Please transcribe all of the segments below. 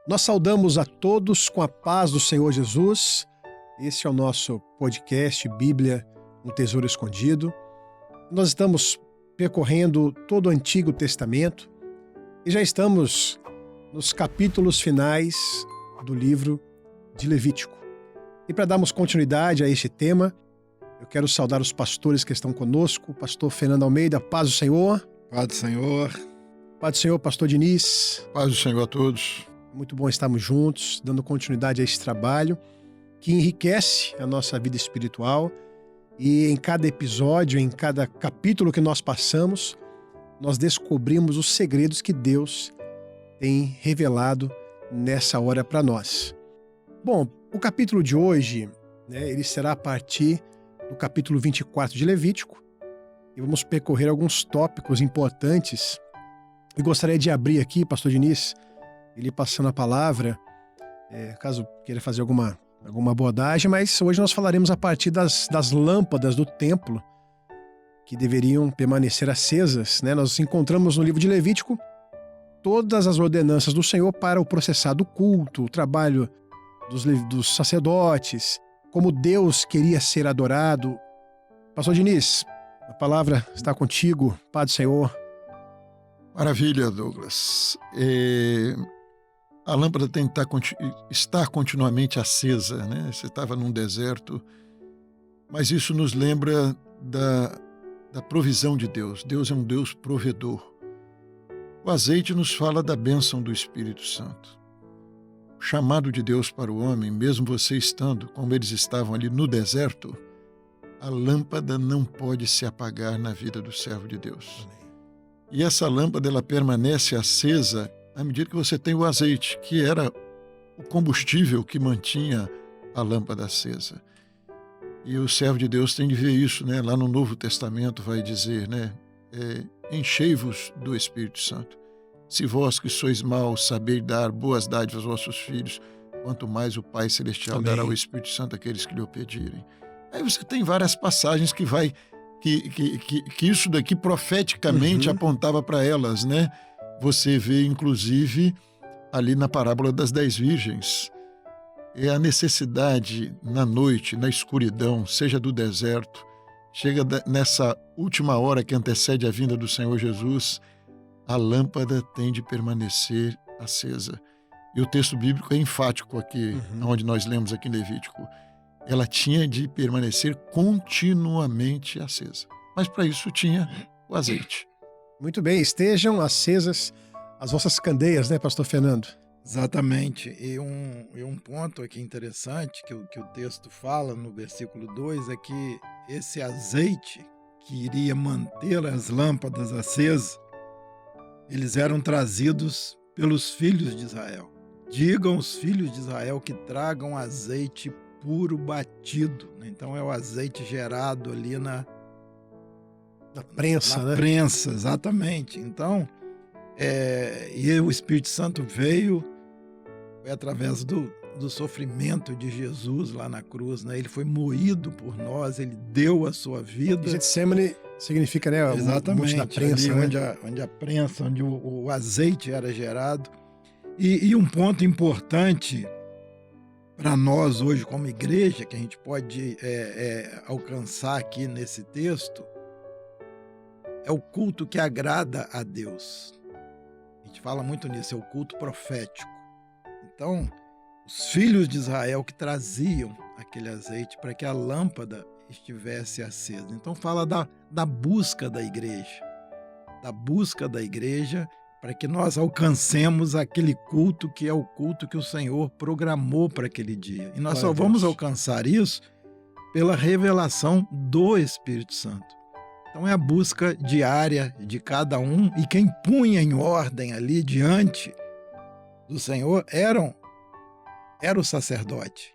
Nós saudamos a todos com a paz do Senhor Jesus. Esse é o nosso podcast Bíblia, um Tesouro Escondido. Nós estamos percorrendo todo o Antigo Testamento e já estamos nos capítulos finais do livro de Levítico. E para darmos continuidade a este tema, eu quero saudar os pastores que estão conosco, o pastor Fernando Almeida, paz do Senhor. Paz do Senhor. Paz do Senhor, pastor Diniz. Paz do Senhor a todos. Muito bom estarmos juntos, dando continuidade a esse trabalho que enriquece a nossa vida espiritual. E em cada episódio, em cada capítulo que nós passamos, nós descobrimos os segredos que Deus tem revelado nessa hora para nós. Bom, o capítulo de hoje, ele será a partir do capítulo 24 de Levítico. E vamos percorrer alguns tópicos importantes. E gostaria de abrir aqui, pastor Diniz, ele passando a palavra, caso queira fazer alguma abordagem, mas hoje nós falaremos a partir das lâmpadas do templo que deveriam permanecer acesas. Nós encontramos no livro de Levítico todas as ordenanças do Senhor para o processado culto, o trabalho dos sacerdotes, como Deus queria ser adorado. Pastor Diniz, a palavra está contigo, Pai do Senhor. Maravilha, Douglas. A lâmpada tem que estar continuamente acesa, né? Você estava num deserto, mas isso nos lembra da provisão de Deus. Deus é um Deus provedor. O azeite nos fala da bênção do Espírito Santo. O chamado de Deus para o homem, mesmo você estando, como eles estavam ali no deserto, a lâmpada não pode se apagar na vida do servo de Deus. E essa lâmpada, ela permanece acesa à medida que você tem o azeite, que era o combustível que mantinha a lâmpada acesa. E o servo de Deus tem de ver isso, né? Lá no Novo Testamento vai dizer, né? Enchei-vos do Espírito Santo. Se vós que sois maus sabeis dar boas dádivas aos vossos filhos, quanto mais o Pai Celestial dará o Espírito Santo àqueles que lhe o pedirem. Aí você tem várias passagens que isso daqui profeticamente apontava para elas, né? Você vê, inclusive, ali na parábola das 10 virgens, a necessidade na noite, na escuridão, seja do deserto, chega nessa última hora que antecede a vinda do Senhor Jesus, a lâmpada tem de permanecer acesa. E o texto bíblico é enfático aqui, onde nós lemos aqui em Levítico. Ela tinha de permanecer continuamente acesa. Mas para isso tinha o azeite. Muito bem, estejam acesas as vossas candeias, né, pastor Fernando? Exatamente. E um ponto aqui interessante que o texto fala no versículo 2 é que esse azeite que iria manter as lâmpadas acesas, eles eram trazidos pelos filhos de Israel. Digam os filhos de Israel que tragam azeite puro batido. Então é o azeite gerado ali na prensa, né? Prensa, exatamente. Então, e o Espírito Santo veio, foi através do sofrimento de Jesus lá na cruz, né? Ele foi moído por nós, ele deu a sua vida. Getsemane significa, né? Exatamente, da prensa, ali né? onde a prensa, onde o azeite era gerado. E um ponto importante para nós hoje como igreja, que a gente pode alcançar aqui nesse texto, é o culto que agrada a Deus. A gente fala muito nisso, é o culto profético. Então, os filhos de Israel que traziam aquele azeite para que a lâmpada estivesse acesa. Então, fala da busca da igreja. Da busca da igreja para que nós alcancemos aquele culto que é o culto que o Senhor programou para aquele dia. E nós só vamos alcançar isso pela revelação do Espírito Santo. Então é a busca diária de cada um, e quem punha em ordem ali diante do Senhor era o sacerdote.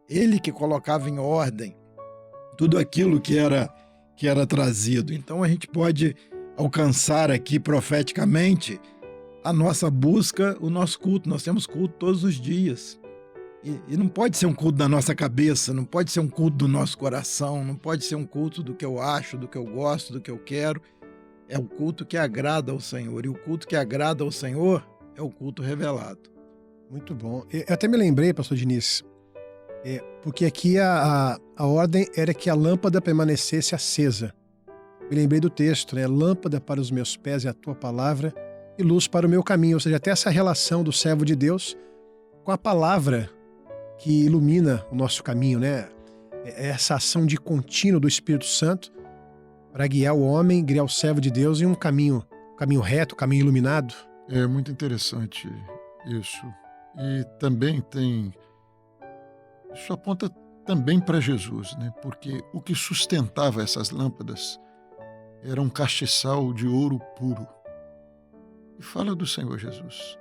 Ele que colocava em ordem tudo aquilo que era trazido. Então a gente pode alcançar aqui profeticamente a nossa busca, o nosso culto. Nós temos culto todos os dias. E não pode ser um culto da nossa cabeça, não pode ser um culto do nosso coração, não pode ser um culto do que eu acho, do que eu gosto, do que eu quero. É o culto que agrada ao Senhor. E o culto que agrada ao Senhor é o culto revelado. Muito bom. Eu até me lembrei, pastor Diniz, porque aqui a ordem era que a lâmpada permanecesse acesa. Me lembrei do texto, né? Lâmpada para os meus pés é a tua palavra e luz para o meu caminho. Ou seja, até essa relação do servo de Deus com a palavra que ilumina o nosso caminho, né? Essa ação de contínuo do Espírito Santo para guiar o homem, guiar o servo de Deus em um caminho reto, caminho iluminado. É muito interessante isso. E também isso aponta também para Jesus, né? Porque o que sustentava essas lâmpadas era um castiçal de ouro puro. E fala do Senhor Jesus.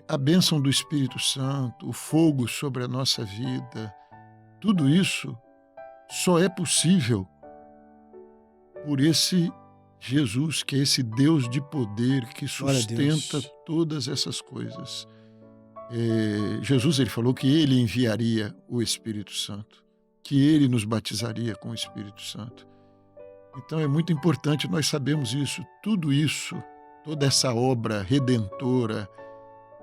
A bênção do Espírito Santo, o fogo sobre a nossa vida, tudo isso só é possível por esse Jesus, que é esse Deus de poder que sustenta todas essas coisas. Jesus, ele falou que ele enviaria o Espírito Santo, que ele nos batizaria com o Espírito Santo. Então é muito importante nós sabermos isso, tudo isso, toda essa obra redentora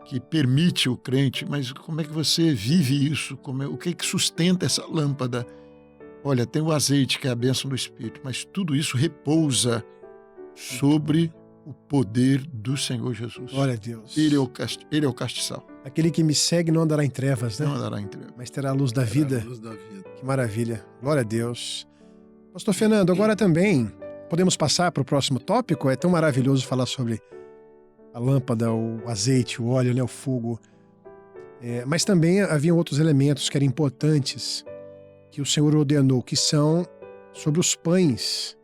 que permite o crente, mas como é que você vive isso? O que é que sustenta essa lâmpada? Olha, tem o azeite, que é a bênção do Espírito, mas tudo isso repousa sobre o poder do Senhor Jesus. Glória a Deus. Ele é o castiçal. Aquele que me segue não andará em trevas, né? Não andará em trevas. Mas terá a luz da vida. A luz da vida. Que maravilha. Glória a Deus. Pastor Fernando, agora também podemos passar para o próximo tópico? É tão maravilhoso falar sobre a lâmpada, o azeite, o óleo, né, o fogo. Mas também haviam outros elementos que eram importantes que o Senhor ordenou, que são sobre os pães.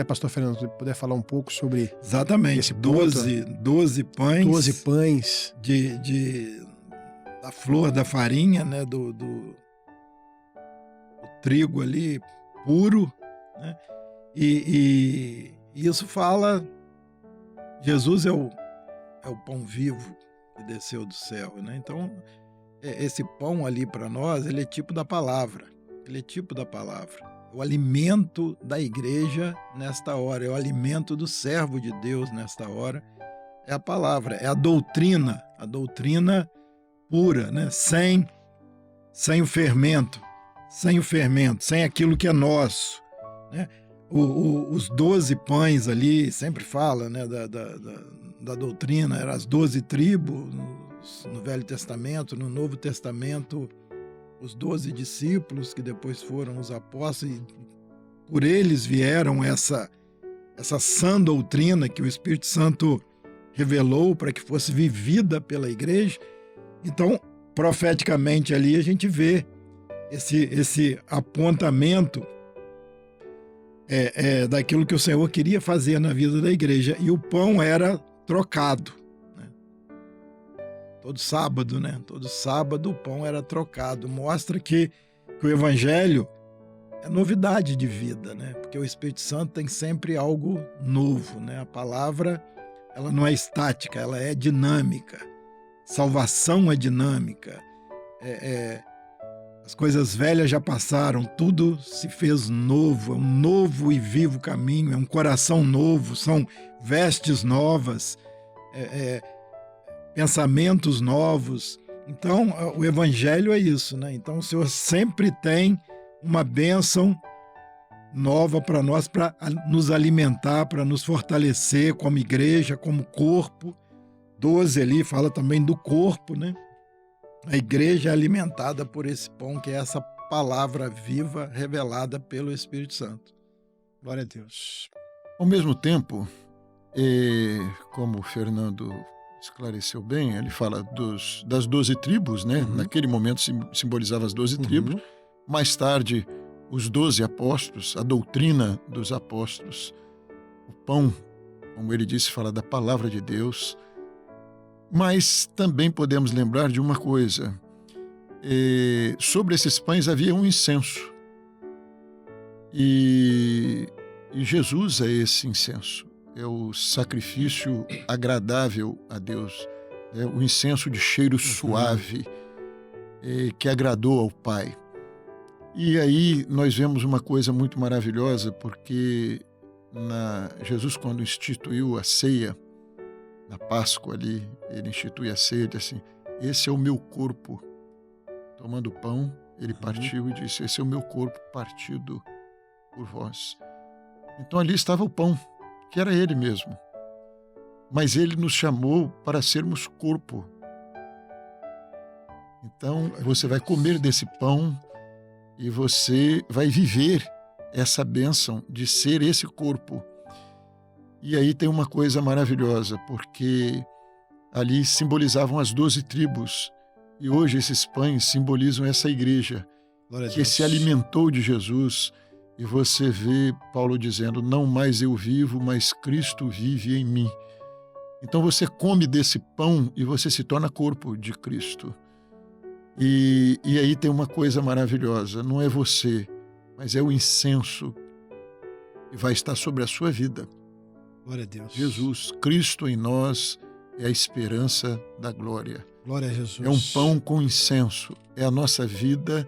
Pastor Fernando, se puder falar um pouco sobre exatamente esse ponto. 12 pães. 12 pães. Da flor da farinha, né, do trigo ali puro, né? E isso fala, Jesus é o pão vivo que desceu do céu, né? Então, esse pão ali para nós, ele é tipo da palavra, o alimento da igreja nesta hora, é o alimento do servo de Deus nesta hora, é a palavra, é a doutrina pura, né? Sem o fermento, sem aquilo que é nosso, né? Os 12 pães ali, sempre fala, né, da doutrina, eram as 12 tribos no Velho Testamento, no Novo Testamento, os 12 discípulos que depois foram os apóstolos, e por eles vieram essa sã doutrina que o Espírito Santo revelou para que fosse vivida pela igreja. Então, profeticamente ali a gente vê esse apontamento daquilo que o Senhor queria fazer na vida da igreja. E o pão era trocado, né? Todo sábado, né? Todo sábado o pão era trocado. Mostra que o evangelho é novidade de vida, né? Porque o Espírito Santo tem sempre algo novo, né? A palavra, ela não é estática, ela é dinâmica. Salvação é dinâmica. As coisas velhas já passaram, tudo se fez novo, é um novo e vivo caminho, é um coração novo, são vestes novas, pensamentos novos. Então, o evangelho é isso, né? Então, o Senhor sempre tem uma bênção nova para nós, para nos alimentar, para nos fortalecer como igreja, como corpo. 12 ali fala também do corpo, né? A igreja é alimentada por esse pão, que é essa palavra viva revelada pelo Espírito Santo. Glória a Deus. Ao mesmo tempo, como o Fernando esclareceu bem, ele fala das 12 tribos, né? Uhum. Naquele momento simbolizava as 12 tribos. Mais tarde, os 12 apóstolos, a doutrina dos apóstolos. O pão, como ele disse, fala da palavra de Deus. Mas também podemos lembrar de uma coisa. Sobre esses pães havia um incenso. E Jesus é esse incenso. É o sacrifício agradável a Deus. É o incenso de cheiro suave que agradou ao Pai. E aí nós vemos uma coisa muito maravilhosa, porque Jesus, quando instituiu a ceia, na Páscoa ali, ele institui a ceia, assim, esse é o meu corpo. Tomando o pão, ele partiu e disse, esse é o meu corpo partido por vós. Então ali estava o pão, que era ele mesmo. Mas ele nos chamou para sermos corpo. Então você vai comer desse pão e você vai viver essa bênção de ser esse corpo. E aí tem uma coisa maravilhosa, porque ali simbolizavam as 12 tribos. E hoje esses pães simbolizam essa igreja que se alimentou de Jesus. E você vê Paulo dizendo, não mais eu vivo, mas Cristo vive em mim. Então você come desse pão e você se torna corpo de Cristo. E aí tem uma coisa maravilhosa, não é você, mas é o incenso que vai estar sobre a sua vida. Glória a Deus. Jesus, Cristo em nós, é a esperança da glória. Glória a Jesus. É um pão com incenso, é a nossa vida,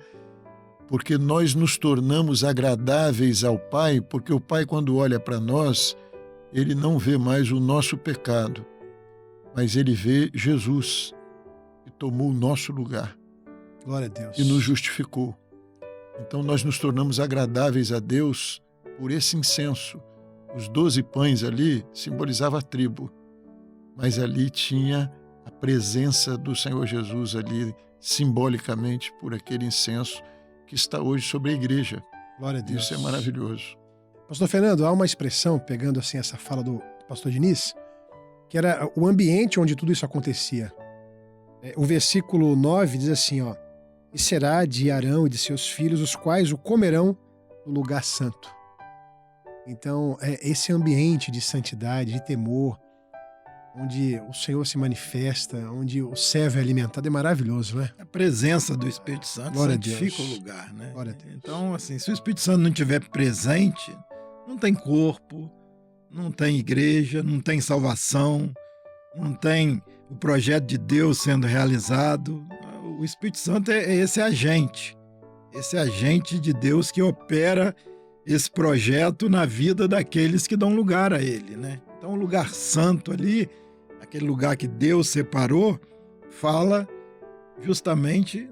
porque nós nos tornamos agradáveis ao Pai, porque o Pai, quando olha para nós, ele não vê mais o nosso pecado, mas ele vê Jesus, que tomou o nosso lugar. Glória a Deus. E nos justificou. Então nós nos tornamos agradáveis a Deus por esse incenso. Os 12 pães ali simbolizavam a tribo, mas ali tinha a presença do Senhor Jesus ali, simbolicamente, por aquele incenso que está hoje sobre a igreja. Glória a Deus. Isso é maravilhoso. Pastor Fernando, há uma expressão, pegando assim essa fala do pastor Diniz, que era o ambiente onde tudo isso acontecia. O versículo 9 diz assim, ó, e será de Arão e de seus filhos, os quais o comerão no lugar santo. Então, esse ambiente de santidade, de temor, onde o Senhor se manifesta, onde o servo é alimentado, é maravilhoso, né? A presença do Espírito Santo Glória santifica a Deus. o lugar, né? Glória a Deus. Então, assim, se o Espírito Santo não estiver presente, não tem corpo, não tem igreja, não tem salvação, não tem o projeto de Deus sendo realizado. O Espírito Santo é esse agente de Deus que opera esse projeto na vida daqueles que dão lugar a ele, né? Então, o lugar santo ali, aquele lugar que Deus separou, fala justamente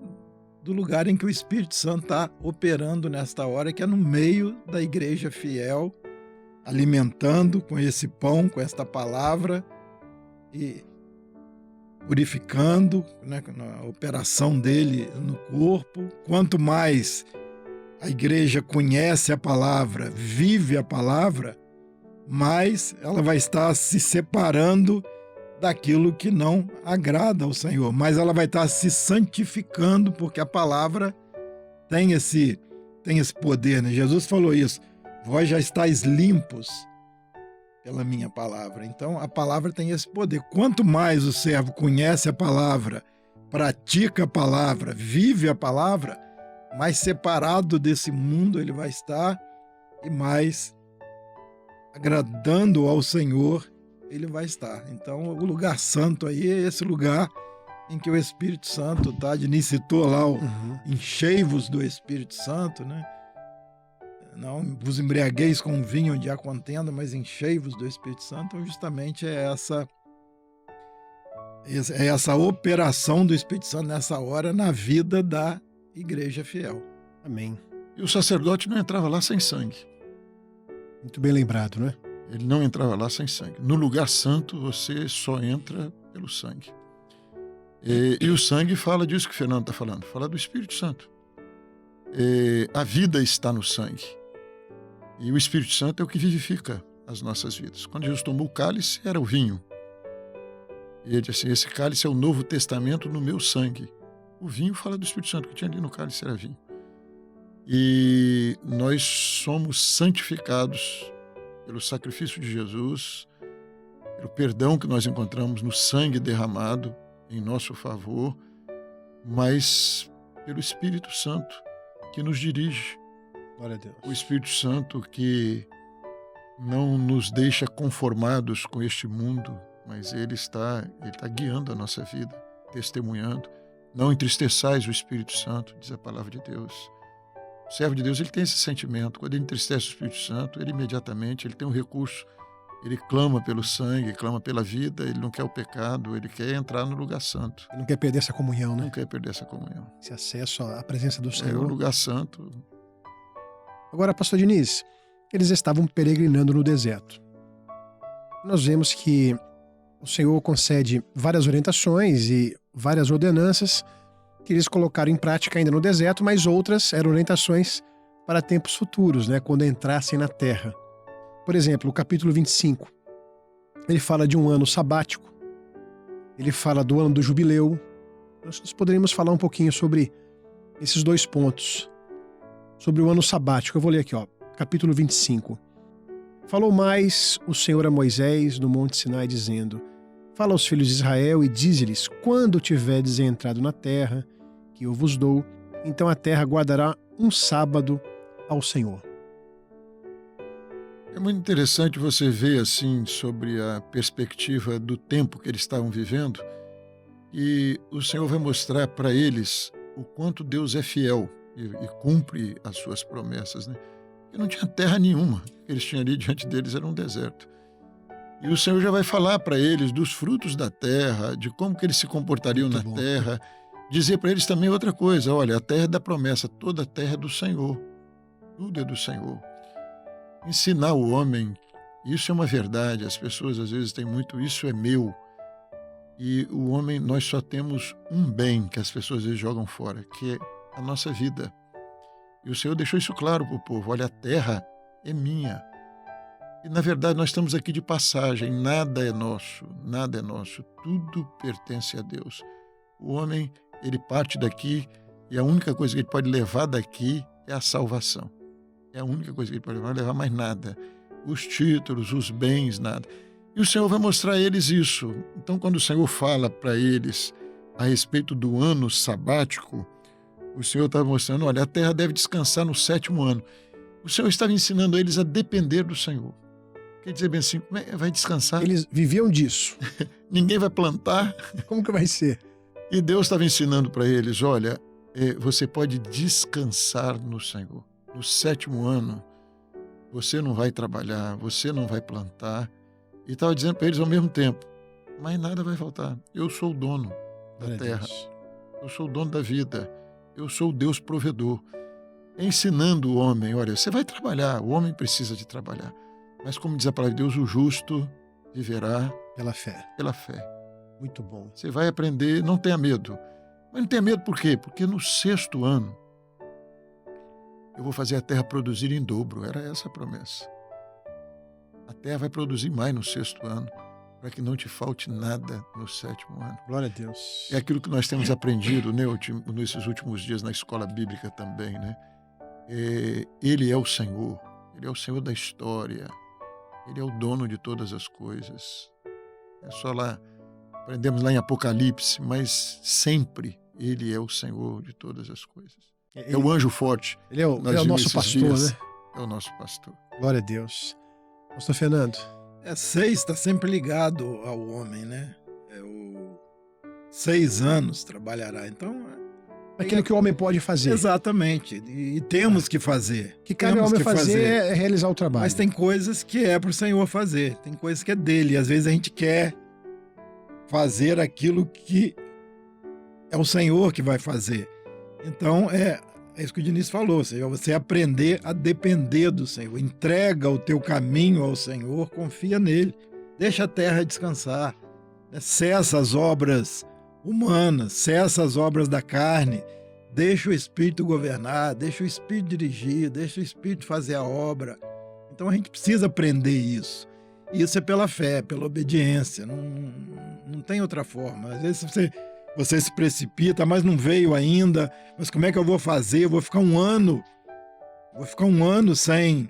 do lugar em que o Espírito Santo está operando nesta hora, que é no meio da igreja fiel, alimentando com esse pão, com esta palavra e purificando, né, a operação dele no corpo. Quanto mais a igreja conhece a palavra, vive a palavra, mais ela vai estar se separando daquilo que não agrada ao Senhor, mas ela vai estar se santificando, porque a palavra tem esse poder, né? Jesus falou isso, vós já estáis limpos pela minha palavra. Então a palavra tem esse poder. Quanto mais o servo conhece a palavra, pratica a palavra, vive a palavra, mais separado desse mundo ele vai estar e mais agradando ao Senhor ele vai estar. Então, o lugar santo aí é esse lugar em que o Espírito Santo está. Diniz citou lá o enchei-vos do Espírito Santo, né? Não vos embriagueis com vinho onde há contenda, mas enchei-vos do Espírito Santo. Então, justamente é essa operação do Espírito Santo nessa hora na vida da igreja fiel. Amém. E o sacerdote não entrava lá sem sangue. Muito bem lembrado, né? Ele não entrava lá sem sangue. No lugar santo, você só entra pelo sangue. E o sangue fala disso que o Fernando está falando, fala do Espírito Santo. A vida está no sangue. E o Espírito Santo é o que vivifica as nossas vidas. Quando Jesus tomou o cálice, era o vinho. E ele disse assim, esse cálice é o Novo Testamento no meu sangue. O vinho fala do Espírito Santo, que tinha ali no cálice era vinho. E nós somos santificados pelo sacrifício de Jesus, pelo perdão que nós encontramos no sangue derramado em nosso favor, mas pelo Espírito Santo que nos dirige. Glória a Deus. O Espírito Santo que não nos deixa conformados com este mundo, mas ele está guiando a nossa vida, testemunhando. Não entristeçais o Espírito Santo, diz a palavra de Deus. O servo de Deus, ele tem esse sentimento. Quando ele entristece o Espírito Santo, ele imediatamente tem um recurso. Ele clama pelo sangue, clama pela vida, ele não quer o pecado, ele quer entrar no lugar santo. Ele não quer perder essa comunhão, né? Não quer perder essa comunhão. Esse acesso à presença do É o Senhor. lugar santo. Agora, pastor Diniz, eles estavam peregrinando no deserto. Nós vemos que o Senhor concede várias orientações e várias ordenanças que eles colocaram em prática ainda no deserto, mas outras eram orientações para tempos futuros, né, quando entrassem na terra. Por exemplo, o capítulo 25, ele fala de um ano sabático, ele fala do ano do jubileu. Nós poderíamos falar um pouquinho sobre esses dois pontos. Sobre o ano sabático, eu vou ler aqui, ó, capítulo 25. Falou mais o Senhor a Moisés no monte Sinai, dizendo: Fala aos filhos de Israel e dize-lhes: quando tiverdes entrado na terra que eu vos dou, então a terra guardará um sábado ao Senhor. É muito interessante você ver assim sobre a perspectiva do tempo que eles estavam vivendo, e o Senhor vai mostrar para eles o quanto Deus é fiel e cumpre as suas promessas, né? E não tinha terra nenhuma, o que eles tinham ali diante deles era um deserto. E o Senhor já vai falar para eles dos frutos da terra, de como que eles se comportariam Muito na bom. terra, dizer para eles também outra coisa: olha, a terra é da promessa, toda a terra é do Senhor, tudo é do Senhor. Ensinar o homem, isso é uma verdade, as pessoas às vezes têm muito, isso é meu. E o homem, nós só temos um bem que as pessoas às vezes jogam fora, que é a nossa vida. E o Senhor deixou isso claro para o povo: olha, a terra é minha. E na verdade nós estamos aqui de passagem, nada é nosso, tudo pertence a Deus. O homem, ele parte daqui e a única coisa que ele pode levar daqui é a salvação. É a única coisa que ele pode levar, não levar mais nada. Os títulos, os bens, nada. E o Senhor vai mostrar a eles isso. Então, quando o Senhor fala para eles a respeito do ano sabático, o Senhor estava mostrando: olha, a terra deve descansar no 7º ano. O Senhor estava ensinando eles a depender do Senhor. Quer dizer bem assim, vai descansar? Eles viviam disso. Ninguém vai plantar. Como que vai ser? E Deus estava ensinando para eles: olha, você pode descansar no Senhor. No 7º ano, você não vai trabalhar, você não vai plantar. E estava dizendo para eles ao mesmo tempo: mas nada vai faltar. Eu sou o dono da Glória a terra. Deus. Eu sou o dono da vida. Eu sou o Deus provedor. Ensinando o homem: olha, você vai trabalhar, o homem precisa de trabalhar. Mas como diz a palavra de Deus, o justo viverá Pela fé. pela fé. Muito bom. Você vai aprender, não tenha medo. Mas não tenha medo por quê? Porque no 6º ano eu vou fazer a terra produzir em dobro. Era essa a promessa. A terra vai produzir mais no 6º ano, para que não te falte nada no 7º ano. Glória a Deus. É aquilo que nós temos aprendido, né, nesses últimos dias na escola bíblica também, né? Ele é o Senhor. Ele é o Senhor da história. Ele é o dono de todas as coisas. É só lá, aprendemos lá em Apocalipse, mas sempre Ele é o Senhor de todas as coisas. É o anjo forte. Ele é o Nós vimos nosso esses pastor, dias. né? É o nosso pastor. Glória a Deus. Pastor Fernando. 6 está sempre ligado ao homem, né? 6 anos trabalhará. Então, Aquilo que o homem pode fazer. exatamente. E temos que fazer. O que cabe ao Temos homem que fazer é realizar o trabalho. Mas tem coisas que é para o Senhor fazer. Tem coisas que é dele. Às vezes a gente quer fazer aquilo que é o Senhor que vai fazer. Então, é isso que o Diniz falou. Ou seja, você aprender a depender do Senhor. Entrega o teu caminho ao Senhor, confia nele. Deixa a terra descansar. Cessa as obras humanas, cessa as obras da carne. Deixa o Espírito governar, deixa o Espírito dirigir, deixa o Espírito fazer a obra. Então a gente precisa aprender isso. E isso é pela fé, pela obediência. Não tem outra forma. Às vezes você se precipita, mas não veio ainda. Mas como é que eu vou fazer? Eu vou ficar um ano sem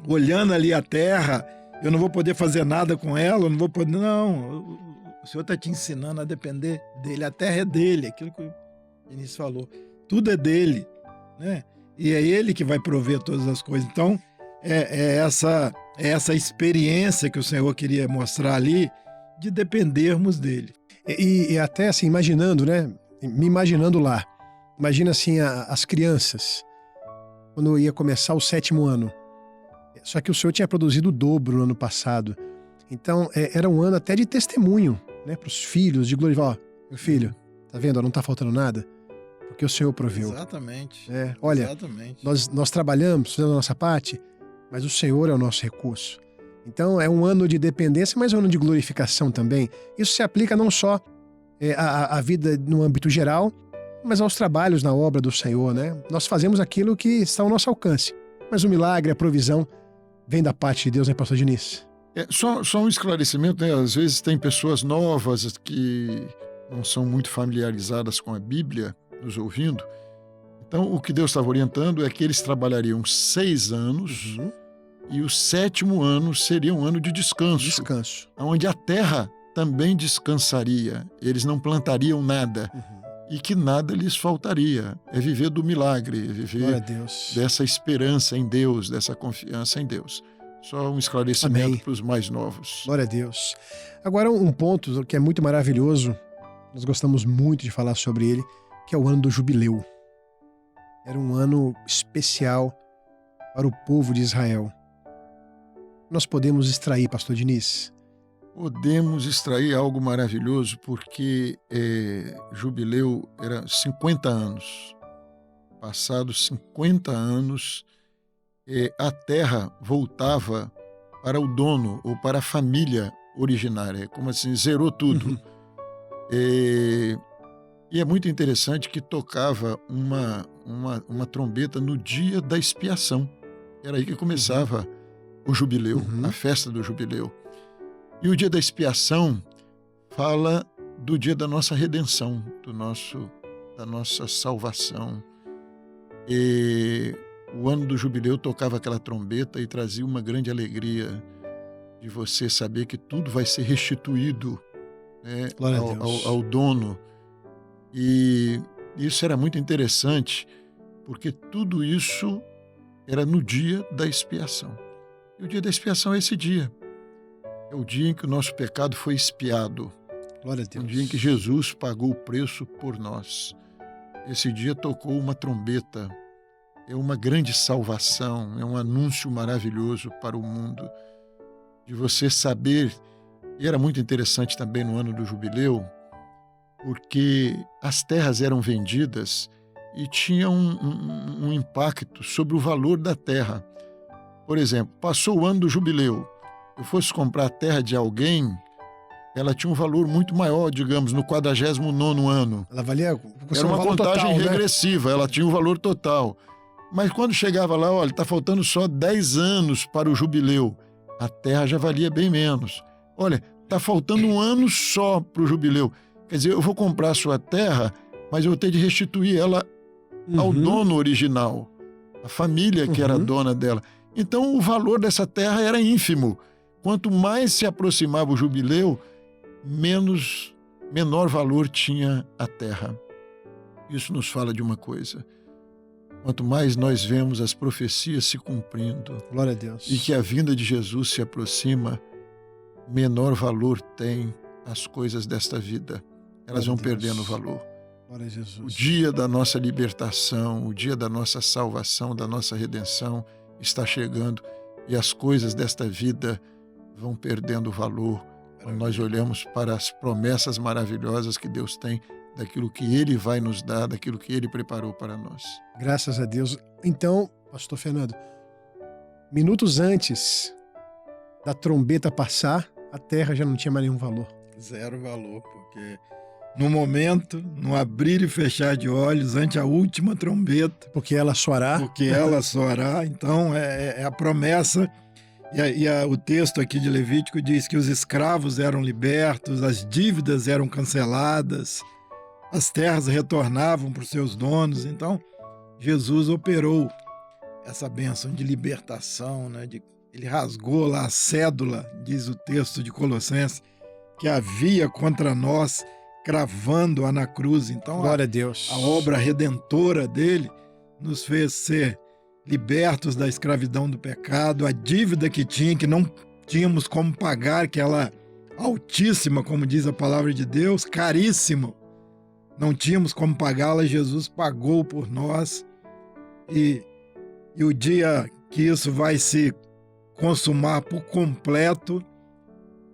olhando ali a terra. Eu não vou poder fazer nada com ela, eu não vou poder. Não, o Senhor está te ensinando a depender dele. A terra é dele, aquilo que o Diniz falou. Tudo é dele, né? E é ele que vai prover todas as coisas. Então, é essa experiência que o Senhor queria mostrar ali de dependermos dele. E até assim, imaginando, né? Me imaginando lá. Imagina assim as crianças, quando ia começar o 7º ano. Só que o Senhor tinha produzido o dobro no ano passado. Então, era um ano até de testemunho, né, para os filhos, de glorificar. Ó, meu filho, tá vendo? Ó, não tá faltando nada? Porque o Senhor proveu. Exatamente. Olha, Exatamente. nós trabalhamos, fazendo a nossa parte, mas o Senhor é o nosso recurso. Então, é um ano de dependência, mas é um ano de glorificação também. Isso se aplica não só à vida no âmbito geral, mas aos trabalhos na obra do Senhor, né? Nós fazemos aquilo que está ao nosso alcance. Mas o milagre, a provisão, vem da parte de Deus, né, pastor Diniz? Só um esclarecimento, né? Às vezes tem pessoas novas que não são muito familiarizadas com a Bíblia, nos ouvindo. Então, o que Deus estava orientando é que eles trabalhariam 6 anos e o 7º ano seria um ano de descanso. Onde a terra também descansaria. Eles não plantariam nada. E que nada lhes faltaria. É viver do milagre, é viver dessa esperança em Deus, dessa confiança em Deus. Só um esclarecimento para os mais novos. Glória a Deus. Agora, um ponto que é muito maravilhoso, nós gostamos muito de falar sobre ele, que é o ano do jubileu. Era um ano especial para o povo de Israel. Nós podemos extrair, pastor Diniz? Podemos extrair algo maravilhoso, porque jubileu era 50 anos. Passados 50 anos, a terra voltava para o dono ou para a família originária. Como assim, zerou tudo. E é muito interessante que tocava uma trombeta no dia da expiação. Era aí que começava o jubileu, a festa do jubileu. E o dia da expiação fala do dia da nossa redenção, da nossa salvação. E o ano do jubileu tocava aquela trombeta e trazia uma grande alegria de você saber que tudo vai ser restituído, né, ao dono. E isso era muito interessante, porque tudo isso era no dia da expiação. E o dia da expiação é esse dia. É o dia em que o nosso pecado foi expiado. Glória a Deus. Um dia em que Jesus pagou o preço por nós. Esse dia tocou uma trombeta. É uma grande salvação, é um anúncio maravilhoso para o mundo. De você saber, e era muito interessante também no ano do jubileu, porque as terras eram vendidas e tinha um impacto sobre o valor da terra. Por exemplo, passou o ano do jubileu, eu fosse comprar a terra de alguém, ela tinha um valor muito maior, digamos, no 49º ano. Ela valia... Era uma contagem total, regressiva, né? Ela tinha o valor total. Mas quando chegava lá, olha, está faltando só 10 anos para o jubileu, a terra já valia bem menos. Olha, está faltando um ano só para o jubileu. Quer dizer, eu vou comprar a sua terra, mas eu vou ter de restituir ela ao dono original, a família que era dona dela. Então, o valor dessa terra era ínfimo. Quanto mais se aproximava o jubileu, menor valor tinha a terra. Isso nos fala de uma coisa. Quanto mais nós vemos as profecias se cumprindo, glória a Deus, e que a vinda de Jesus se aproxima, menor valor tem as coisas desta vida. Elas vão perdendo valor. Glória a Jesus. O dia da nossa libertação, o dia da nossa salvação, da nossa redenção está chegando, e as coisas desta vida vão perdendo valor quando nós olhamos para as promessas maravilhosas que Deus tem, daquilo que Ele vai nos dar, daquilo que Ele preparou para nós. Graças a Deus. Então, pastor Fernando, minutos antes da trombeta passar, a terra já não tinha mais nenhum valor. Zero valor, porque no momento, no abrir e fechar de olhos, ante a última trombeta... Porque ela soará. Então é a promessa... o texto aqui de Levítico diz que os escravos eram libertos, as dívidas eram canceladas, as terras retornavam para os seus donos. Então, Jesus operou essa bênção de libertação, né? Ele rasgou lá a cédula, diz o texto de Colossenses, que havia contra nós, cravando-a na cruz. Então, glória a Deus. A obra redentora dele nos fez ser libertos da escravidão do pecado, a dívida que não tínhamos como pagar, aquela altíssima, como diz a palavra de Deus, caríssima, não tínhamos como pagá-la, Jesus pagou por nós, e o dia que isso vai se consumar por completo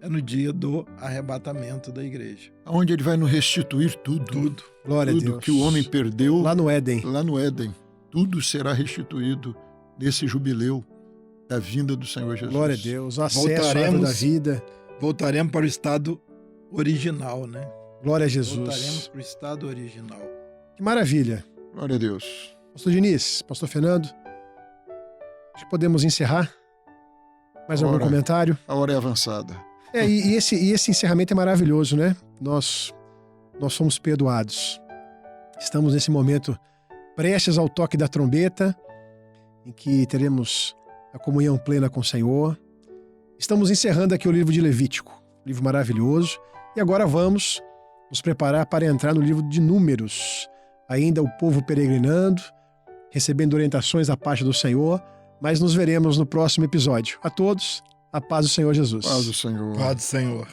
é no dia do arrebatamento da igreja. Onde ele vai nos restituir tudo. Tudo. Glória a Tudo Deus. que o homem perdeu Lá no Éden. lá no Éden. Tudo será restituído nesse jubileu da vinda do Senhor Jesus. Glória a Deus. Acesso à árvore Voltaremos. da vida. Voltaremos para o estado original, né? Glória a Voltaremos Jesus. para o estado original. Que maravilha. Glória a Deus. Pastor Diniz, Pastor Fernando, acho que podemos encerrar. Mais algum Ora. comentário? A hora é avançada. E esse encerramento é maravilhoso, né? Nós somos perdoados. Estamos nesse momento prestes ao toque da trombeta, em que teremos a comunhão plena com o Senhor. Estamos encerrando aqui o livro de Levítico, livro maravilhoso. E agora vamos nos preparar para entrar no livro de Números. Ainda o povo peregrinando, recebendo orientações da parte do Senhor, mas nos veremos no próximo episódio. A todos, a paz do Senhor Jesus. Paz do Senhor. Paz do Senhor.